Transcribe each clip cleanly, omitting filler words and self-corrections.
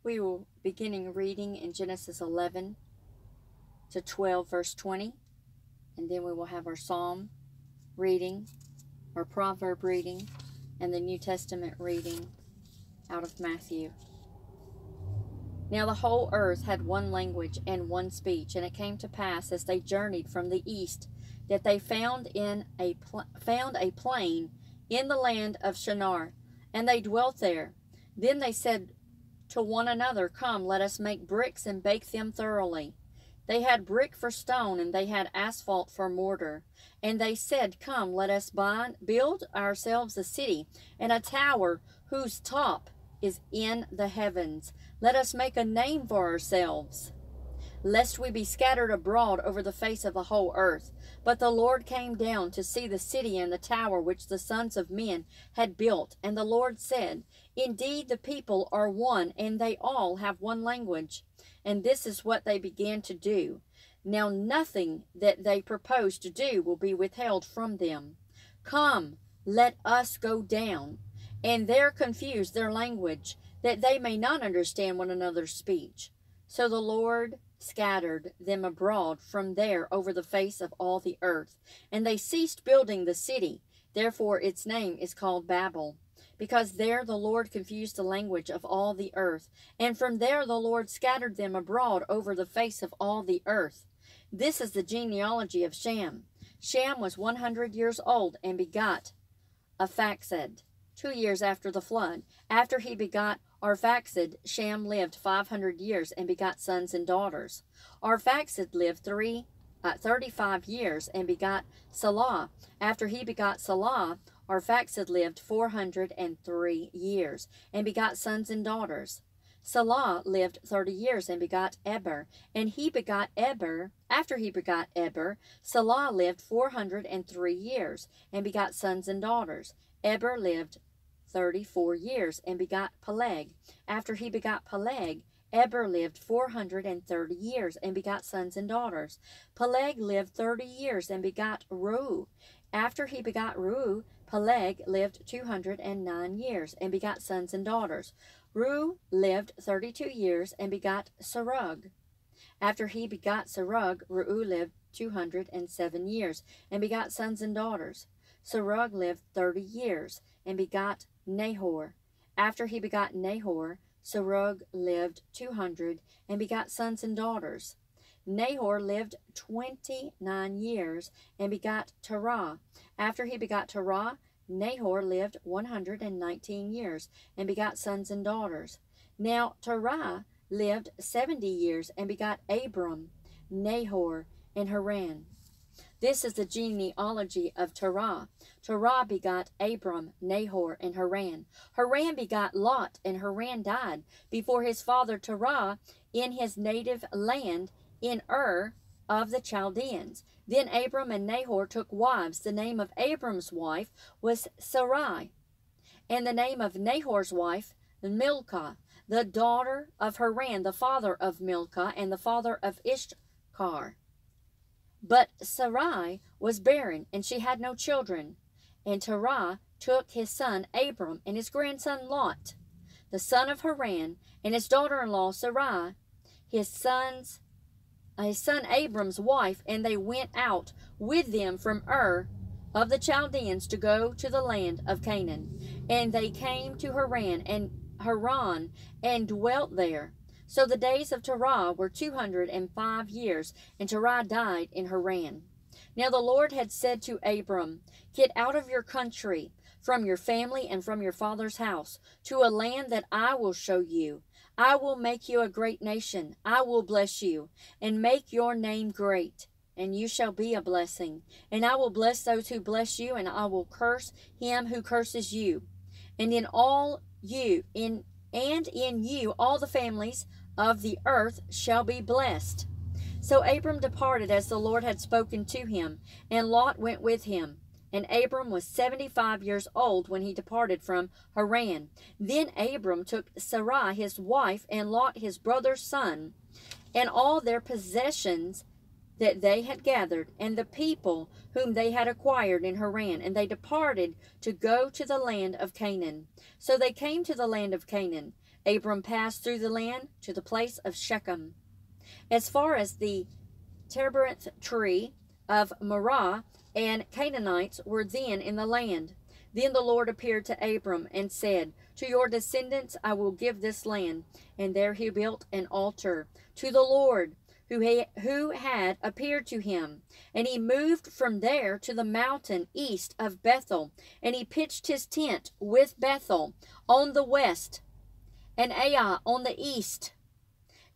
We will beginning reading in Genesis 11 to 12, verse 20, and then we will have our Psalm reading, our Proverb reading, and the New Testament reading out of Matthew. Now the whole earth had one language and one speech, and it came to pass as they journeyed from the east that they found a plain in the land of Shinar, and they dwelt there. Then they said to one another, Come, let us make bricks and bake them thoroughly. They had brick for stone, and they had asphalt for mortar. And they said, Come, let us build ourselves a city, and a tower whose top is in the heavens. Let us make a name for ourselves, lest we be scattered abroad over the face of the whole earth. But the Lord came down to see the city and the tower which the sons of men had built. And the Lord said, Indeed, the people are one, and they all have one language. And this is what they began to do. Now nothing that they propose to do will be withheld from them. Come, let us go down, and there confuse their language, that they may not understand one another's speech. So the Lord scattered them abroad from there over the face of all the earth, and they ceased building the city. Therefore its name is called Babel, because there the Lord confused the language of all the earth. And from there the Lord scattered them abroad over the face of all the earth. This is the genealogy of Shem. Shem was 100 years old and begot Arphaxad 2 years after the flood. After he begot Arphaxad, Shem lived 500 years and begot sons and daughters. Arphaxad lived 35 years and begot Salah. After he begot Salah, Arphaxad lived 403 years and begot sons and daughters. Salah lived 30 years and begot Eber, and he begot Eber. After he begot Eber, Salah lived 403 years and begot sons and daughters. Eber lived 34 years and begot Peleg. After he begot Peleg, Eber lived 430 years and begot sons and daughters. Peleg lived 30 years and begot Reu. After he begot Reu, Peleg lived 209 years and begot sons and daughters. Reu lived 32 years and begot Serug. After he begot Serug, Reu lived 207 years and begot sons and daughters. Serug lived 30 years and begot Nahor. After he begot Nahor, Serug lived 200 and begot sons and daughters. Nahor lived 29 years and begot Terah. After he begot Terah, Nahor lived 119 years and begot sons and daughters. Now Terah lived 70 years and begot Abram, Nahor, and Haran. This is the genealogy of Terah. Terah begot Abram, Nahor, and Haran. Haran begot Lot, and Haran died before his father Terah in his native land in Ur of the Chaldeans. Then Abram and Nahor took wives. The name of Abram's wife was Sarai, and the name of Nahor's wife Milcah, the daughter of Haran, the father of Milcah, and the father of Ishkar. But Sarai was barren, and she had no children. And Terah took his son Abram and his grandson Lot, the son of Haran, and his daughter-in-law Sarai, his son Abram's wife, and they went out with them from Ur of the Chaldeans to go to the land of Canaan. And they came to Haran and dwelt there. So the days of Terah were 205 years, and Terah died in Haran. Now the Lord had said to Abram, Get out of your country, from your family and from your father's house, to a land that I will show you. I will make you a great nation. I will bless you, and make your name great, and you shall be a blessing. And I will bless those who bless you, and I will curse him who curses you. And in you all the families of the earth shall be blessed. So Abram departed as the Lord had spoken to him, and Lot went with him. And Abram was 75 years old when he departed from Haran. Then Abram took Sarai his wife, and Lot his brother's son, and all their possessions that they had gathered, and the people whom they had acquired in Haran, and they departed to go to the land of Canaan. So they came to the land of Canaan. Abram passed through the land to the place of Shechem, as far as the terebinth tree of Moreh, and Canaanites were then in the land. Then the Lord appeared to Abram and said, To your descendants I will give this land. And there he built an altar to the Lord, who had appeared to him. And he moved from there to the mountain east of Bethel, and he pitched his tent with Bethel on the west, and Ai on the east.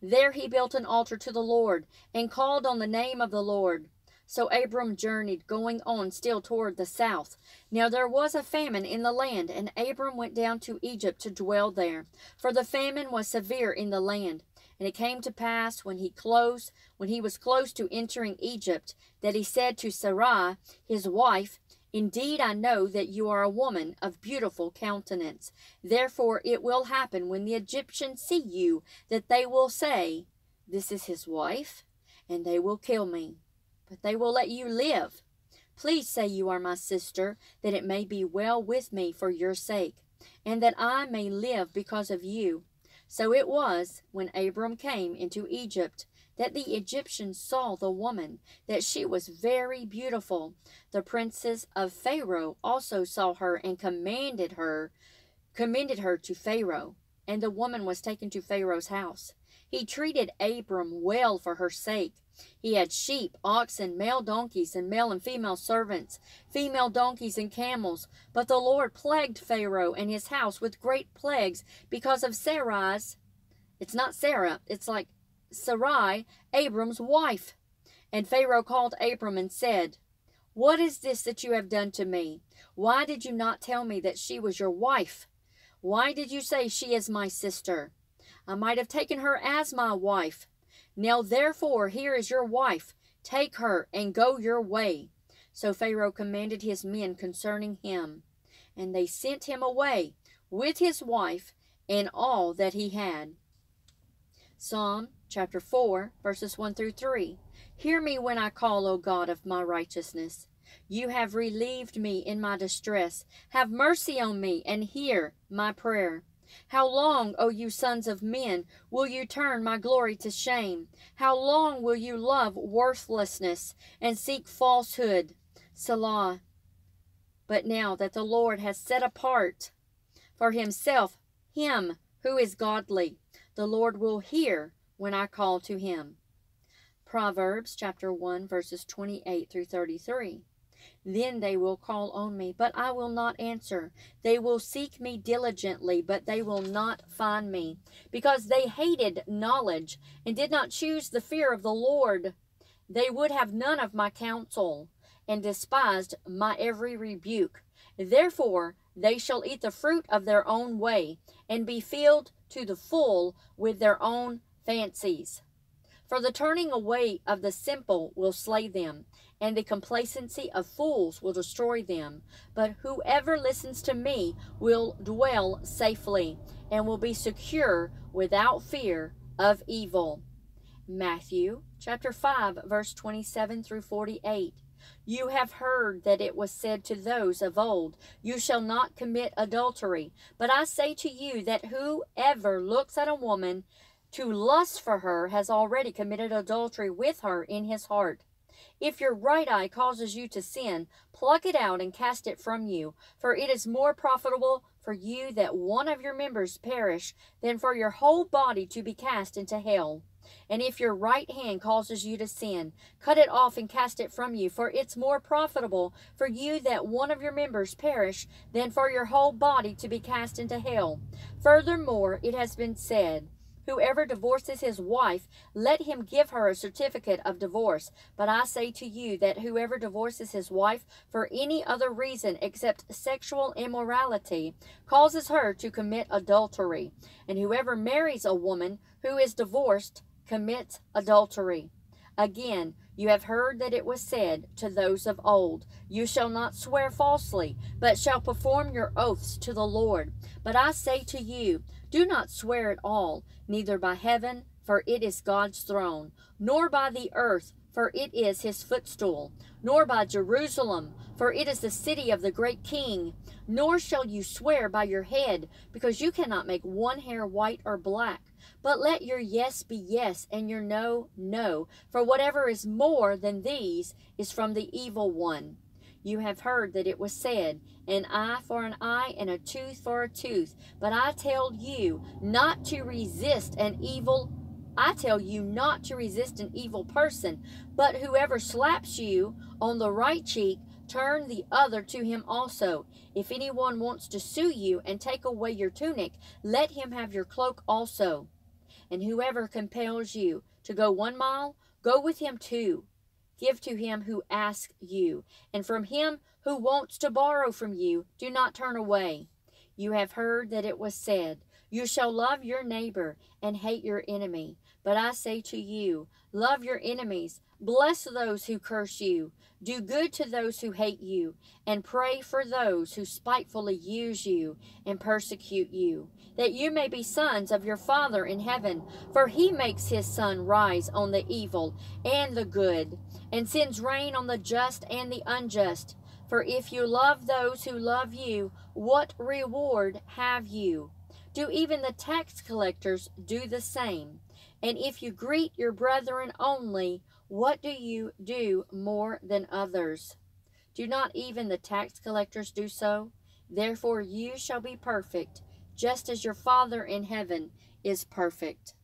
There he built an altar to the Lord, and called on the name of the Lord. So Abram journeyed, going on still toward the south. Now there was a famine in the land, and Abram went down to Egypt to dwell there, for the famine was severe in the land. And it came to pass, when he was close to entering Egypt, that he said to Sarai his wife, Indeed, I know that you are a woman of beautiful countenance. Therefore it will happen, when the Egyptians see you, that they will say, This is his wife, and they will kill me. But they will let you live. Please say you are my sister, that it may be well with me for your sake, and that I may live because of you. So it was, when Abram came into Egypt, that the Egyptians saw the woman, that she was very beautiful. The princes of Pharaoh also saw her, and commended her to Pharaoh. And the woman was taken to Pharaoh's house. He treated Abram well for her sake. He had sheep, oxen, male donkeys, and male and female servants, female donkeys and camels. But the Lord plagued Pharaoh and his house with great plagues because of Sarai's. It's not Sarah, it's like Sarai, Abram's wife. And Pharaoh called Abram and said, What is this that you have done to me? Why did you not tell me that she was your wife? Why did you say she is my sister? I might have taken her as my wife. Now therefore here is your wife. Take her and go your way. So Pharaoh commanded his men concerning him, and they sent him away with his wife and all that he had. Psalm chapter 4, verses 1 through 3. Hear me when I call, O God of my righteousness. You have relieved me in my distress. Have mercy on me and hear my prayer. How long, O you sons of men, will you turn my glory to shame? How long will you love worthlessness and seek falsehood? Selah. But now that the Lord has set apart for himself him who is godly, the Lord will hear when I call to him. Proverbs chapter 1, verses 28 through 33. Then they will call on me, but I will not answer. They will seek me diligently, but they will not find me, because they hated knowledge and did not choose the fear of the Lord. They would have none of my counsel, and despised my every rebuke. Therefore they shall eat the fruit of their own way, and be filled to the full with their own fancies. For the turning away of the simple will slay them, and the complacency of fools will destroy them. But whoever listens to me will dwell safely, and will be secure without fear of evil. Matthew chapter 5, verse 27 through 48. You have heard that it was said to those of old, You shall not commit adultery. But I say to you that whoever looks at a woman to lust for her has already committed adultery with her in his heart. If your right eye causes you to sin, pluck it out and cast it from you, for it is more profitable for you that one of your members perish than for your whole body to be cast into hell. And if your right hand causes you to sin, cut it off and cast it from you, for it's more profitable for you that one of your members perish than for your whole body to be cast into hell. Furthermore, it has been said, Whoever divorces his wife, let him give her a certificate of divorce. But I say to you that whoever divorces his wife for any other reason except sexual immorality causes her to commit adultery. And whoever marries a woman who is divorced commits adultery. Again, you have heard that it was said to those of old, You shall not swear falsely, but shall perform your oaths to the Lord. But I say to you, do not swear at all, neither by heaven, for it is God's throne, nor by the earth, for it is his footstool, nor by Jerusalem, for it is the city of the great king. Nor shall you swear by your head, because you cannot make one hair white or black. But let your yes be yes, and your no, no. For whatever is more than these is from the evil one. You have heard that it was said, an eye for an eye and a tooth for a tooth. But I tell you not to resist an evil person, but whoever slaps you on the right cheek, turn the other to him also. If anyone wants to sue you and take away your tunic, let him have your cloak also. And whoever compels you to go 1 mile, go with him 2. Give to him who asks you, and from him who wants to borrow from you, do not turn away. You have heard that it was said, you shall love your neighbor and hate your enemy. But I say to you, love your enemies, bless those who curse you, do good to those who hate you, and pray for those who spitefully use you and persecute you, that you may be sons of your Father in heaven. For he makes his sun rise on the evil and the good, and sends rain on the just and the unjust. For if you love those who love you, what reward have you? Do even the tax collectors do the same? And if you greet your brethren only, what do you do more than others? Do not even the tax collectors do so? Therefore you shall be perfect, just as your Father in heaven is perfect.